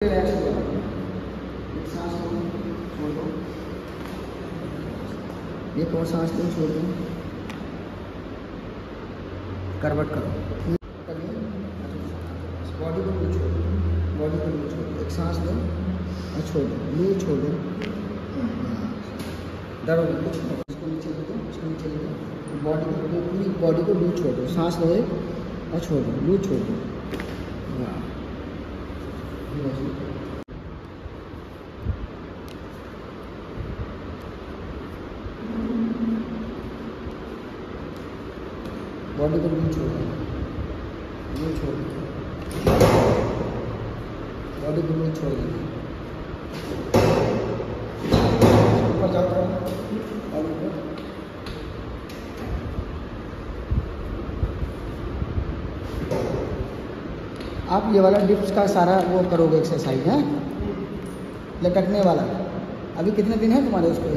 Relax हो जाओ, एक सांस लो, छोड़ दो, एक और सांस लो, छोड़ दो, करवट करो, बॉडी को लूज छोड़ दो, बॉडी को लूज छोड़ दो, एक सांस लो और छोड़ दो, लूज छोड़ दो, दर्द कुछ इसको नीचे ले दो, इसको नीचे ले दो, बॉडी को पूरी बॉडी को लूज छोड़ दो, सांस लो एक और छोड़ दो, लूज छोड़ दो। बॉडी को लूज छोड़ दो, लूज छोड़ दो, बॉडी को लूज छोड़ दो, ऊपर जाओ और ऊपर। आप ये वाला डिप्स का सारा वो करोगे एक्सरसाइज है, लटकने वाला। अभी कितने दिन है तुम्हारे उसको?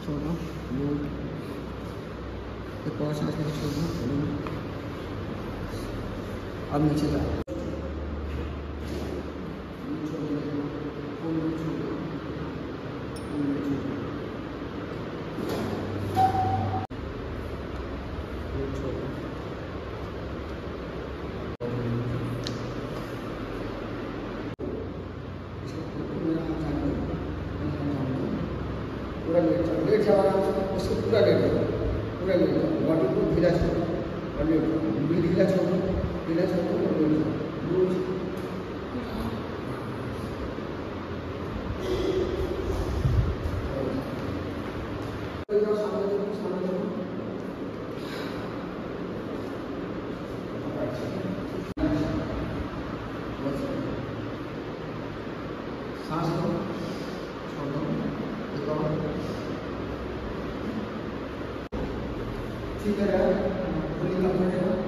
छोड़ो, एक और सांस लेके छोड़ दो, अब नीचे जाओ, पूरा लेट जाओ आराम से, उसको पूरा लेट जाओ, पूरा लेट जाओ, बॉडी को ढीला छोड़ो और लेट जाओ, ढीला छोड़ो, ढीला छोड़ो और लेट जाओ, लूज। सांस लो, छोड़ो, एक और, ठीक है यार, पूरी कंप्लीट है।